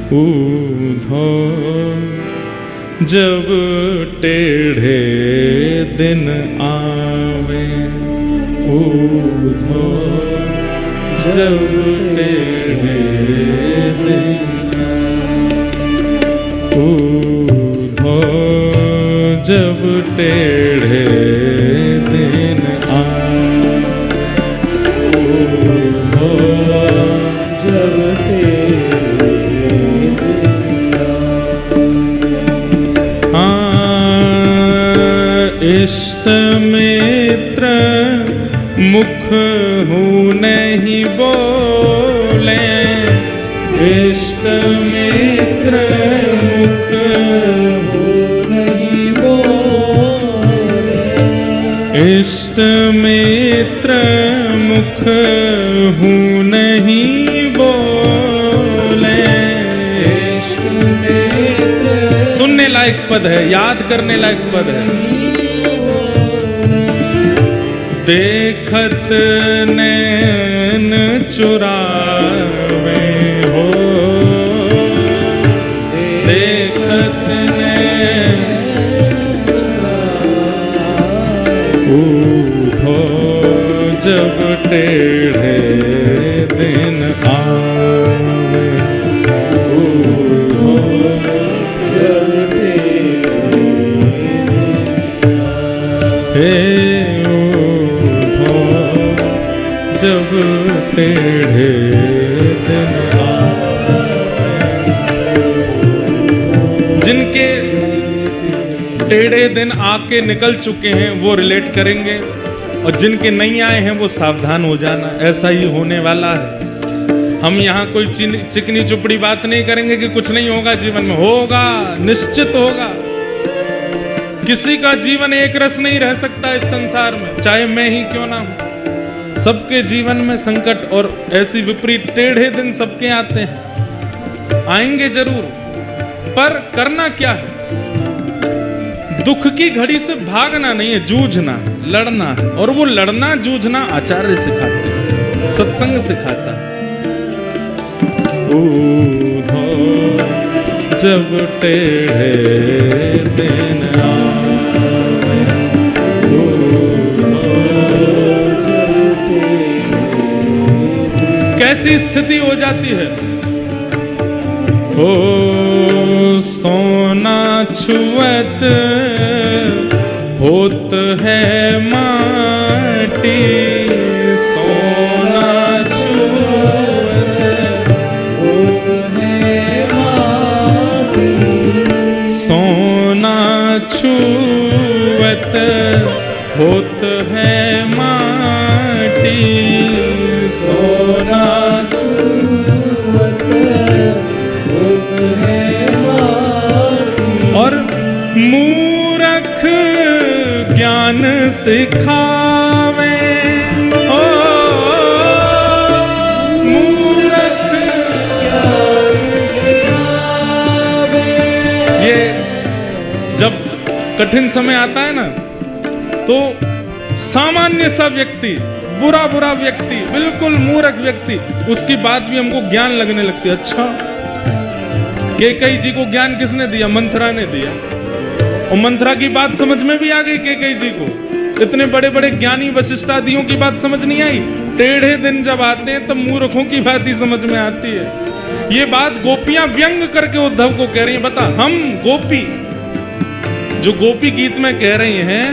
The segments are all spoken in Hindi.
ऊधो जब टेढ़े दिन आवे, ऊधो जब टेढ़े दिन, ऊधो जब टेढ़े दिन आवे, ऊधो जब टेढ़े दिन आवे। इष्ट मित्र मुख हूँ नहीं बोले, इष्ट मित्र मुख हूँ नहीं बोले, इष्ट मित्र मुख हूँ नहीं बोले। इष्ट मित्र सुनने लायक पद है, याद करने लायक पद है। देखत नैन चुरावे हो, देखत नैन ऊधो जब टेढ़े दिन आवे, ऊधो जब टेढ़े जब टेढ़े दिन आवे। जिनके टेढ़े दिन आके निकल चुके हैं वो रिलेट करेंगे, और जिनके नहीं आए हैं वो सावधान हो जाना, ऐसा ही होने वाला है। हम यहाँ कोई चिकनी चुपड़ी बात नहीं करेंगे कि कुछ नहीं होगा जीवन में, होगा, निश्चित होगा। किसी का जीवन एक रस नहीं रह सकता इस संसार में, चाहे मैं ही क्यों ना हूं। सबके जीवन में संकट और ऐसी विपरीत टेढ़े दिन सबके आते हैं, आएंगे जरूर, पर करना क्या है? दुख की घड़ी से भागना नहीं है, जूझना, लड़ना है। और वो लड़ना जूझना आचार्य सिखाते हैं, सत्संग सिखाता है। ऊधो जब टेढ़े दिन आवे, कैसी स्थिति हो जाती है? ओ सोना छुअत होत है माटी, सोना छुअत होत है माटी, सोना छुअत होत है माटी, सोना छुअत होत है माटी। और मूरख ज्ञान सिखावे, ओ मूरख ज्ञान सिखावे। ये जब कठिन समय आता है ना, तो सामान्य सा व्यक्ति, बुरा बुरा व्यक्ति, बिल्कुल मूर्ख व्यक्ति, उसकी बात भी हमको ज्ञान लगने लगती है। अच्छा, कैकेयी जी को ज्ञान किसने दिया? मंथरा ने दिया, और मंथरा की बात समझ में भी आ गई कैकेयी जी को। इतने बड़े बड़े ज्ञानी वशिष्ठादियों की बात समझ नहीं आई। टेढ़े दिन जब आते हैं तब मूर्खों की बात ही समझ में आती है। ये बात गोपियां व्यंग करके उद्धव को कह रही हैं। बता, हम गोपी, जो गोपी गीत में कह रही हैं,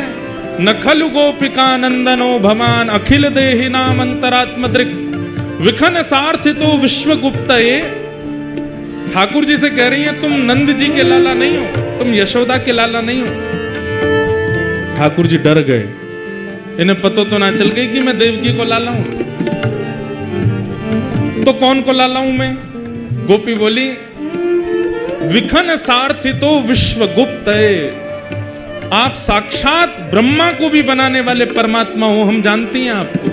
नखलु गोपिका नंदनो भवान अखिल देहि नाम अंतरात्म दृक् विखन सार्थितो विश्वगुप्तये। ठाकुर जी से कह रही हैं, तुम नंद जी के लाला नहीं हो, तुम यशोदा के लाला नहीं हो। ठाकुर जी डर गए, इन्हें पता तो ना चल गई कि मैं देवकी को लाला हूं। तो कौन को लाला हूं मैं? गोपी बोली, विखन सार्थितो विश्वगुप्तये, आप साक्षात ब्रह्मा को भी बनाने वाले परमात्मा हो, हम जानती हैं आपको।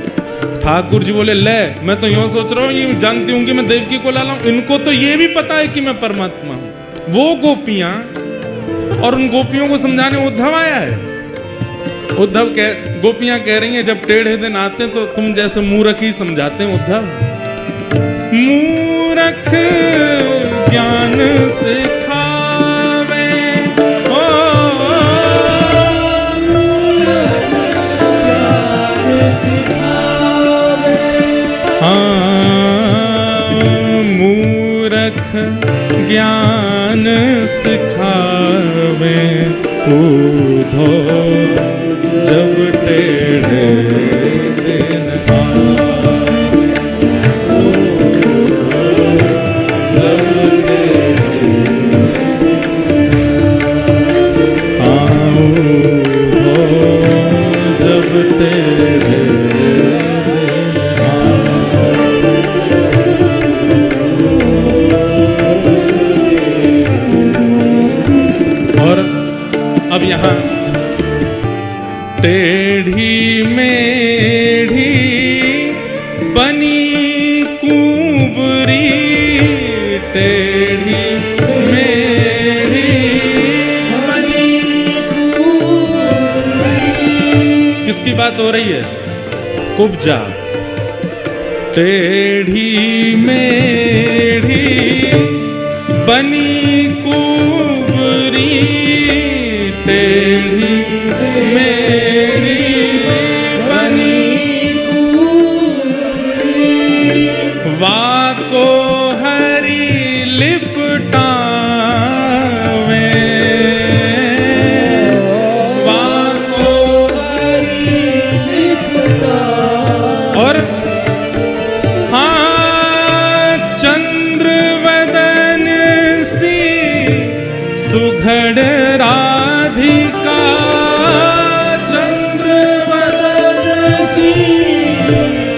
ठाकुर जी बोले, ले मैं तो यूं सोच रहा हूं, ये जानती हूं कि मैं देवकी को लाला हूं, इनको तो ये भी पता है कि मैं परमात्मा हूं। वो गोपियां, और उन गोपियों को समझाने उद्धव आया है। गोपियां कह रही हैं, जब टेढ़े दिन आते हैं तो तुम जैसे मूर्ख ही समझाते हैं उद्धव। मूर्ख ज्ञान मूरख ज्ञान सिखावे, ऊधो जब टेढ़े दिन आवे, जब जब टेढ़े और अब यहाँ टेढ़ी मेढ़ी बनी कुंवरी, टेढ़ी मेढ़ी बनी कुंवरी। किसकी बात हो रही है? कुब्जा। टेढ़ी मेढ़ी बनी कुंवरी, टेढ़ी मेढ़ी बनी कुंवरी, वाको हरी लिपटावे, वाको हरी लिपटावे। और चंद्रवदन सी सुघड़ राधिका, चंद्रवदन सी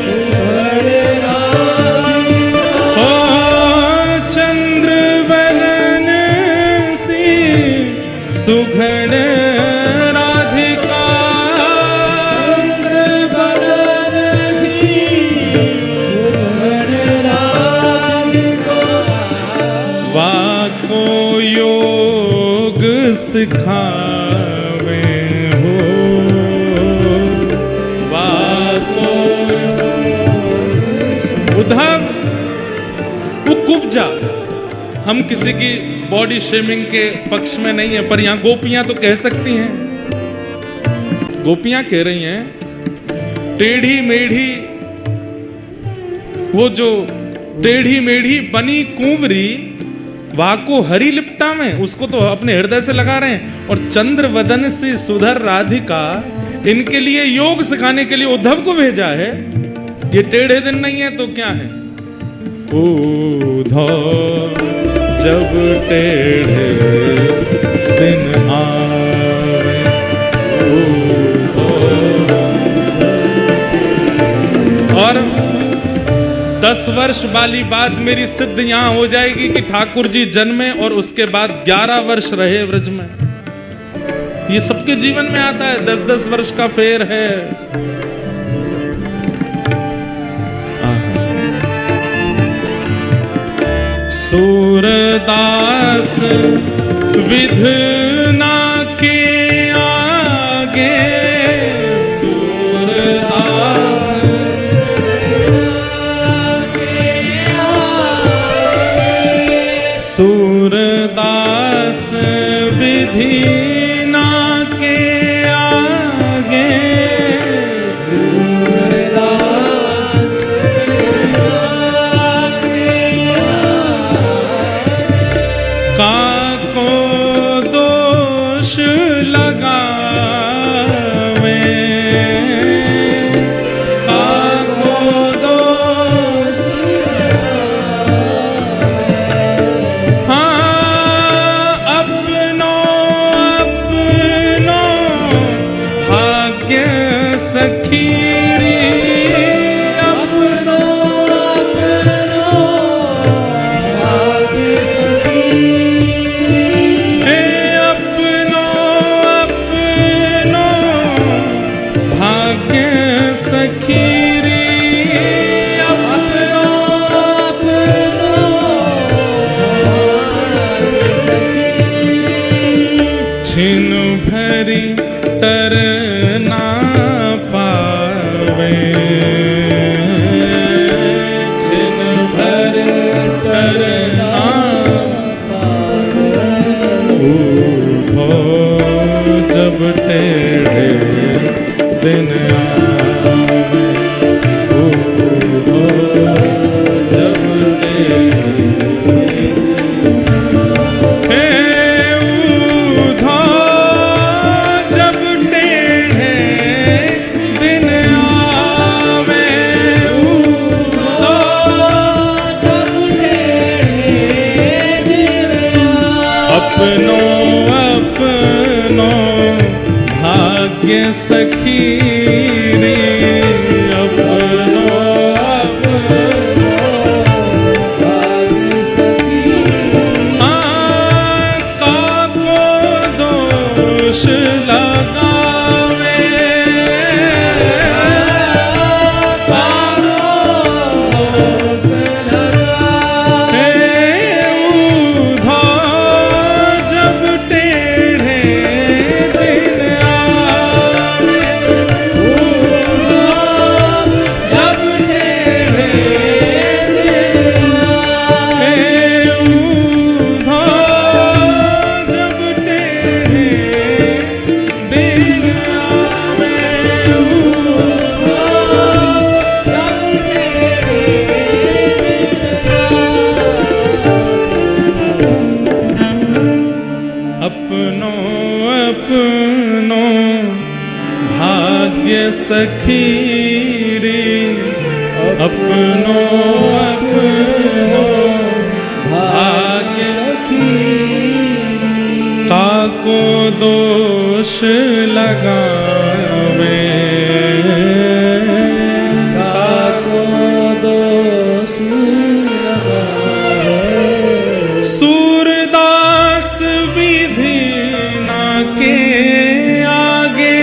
सुघड़ राधिका, ओ चंद्रवदन सी सुघड़ राधिका, चंद्रवदन सी सुघड़ राधिका, वाको योग सिखावे हो, वाको उद्धव वो कुब्जा। हम किसी की बॉडी शेमिंग के पक्ष में नहीं है, पर यहाँ गोपियां तो कह सकती हैं। गोपियां कह रही हैं टेढ़ी मेढ़ी, वो जो टेढ़ी मेढ़ी बनी कुंवरी, वाको हरी लिपटा में, उसको तो अपने हृदय से लगा रहे हैं। और चंद्रवदन से सुधर राधिका, इनके लिए योग सिखाने के लिए उद्धव को भेजा है। ये टेढ़े दिन नहीं है तो क्या है? उद्धव जब टेढ़े दिन आवे, और 10 वर्ष वाली बात मेरी सिद्ध यहाँ हो जाएगी कि ठाकुर जी जन्मे और उसके बाद 11 वर्ष रहे व्रज में। ये सबके जीवन में आता है, 10-10 वर्ष का फेर है। सूरदास विधना के आगे, सूरदास सूरदास विधि ना के आगे, सूरदास काको दोष लगावे, काको दोष सखीरी, अपनो अपनो भाग्य सखीरी, हे अपनो अपनो भाग्य सखीरी, अपनो अपनो भाग्य सखीरी, छिन भरी तरना पावे, छिन भर करना पावे, उठो जब टेढ़े दिन आवे, उठो जब टेढ़े अपनो अपनो भाग्य सखी रे, अपनो अपनो भाग्य सखी। काको दोष लगावे, काको दोष लगावे, उधो जब टेढ़े दिन आवे, उधो जब टेढ़े दिन आवे, उधो जब टेढ़े दिन आवे, उधो जब टेढ़े अपनो अपनो भाग्य सखी रे, अपनो अपनो भाग्य सखी। काको दोष लगावे, काको दोष लगावे, सूरदास विधि ना के आगे,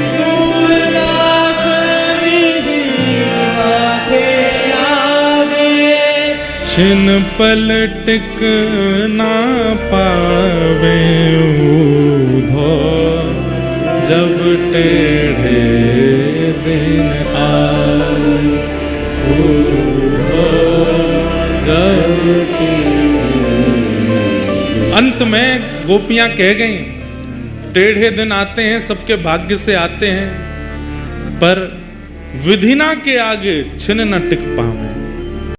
सूरदास विधि ना के आगे, छिन पल टिक ना पावे, उधो जब टेढ़े दिन आवे, उधो जब अंत में गोपियां कह गईं, टेढ़े दिन आते हैं, सबके भाग्य से आते हैं, पर विधिना के आगे छिन न टिक पावे।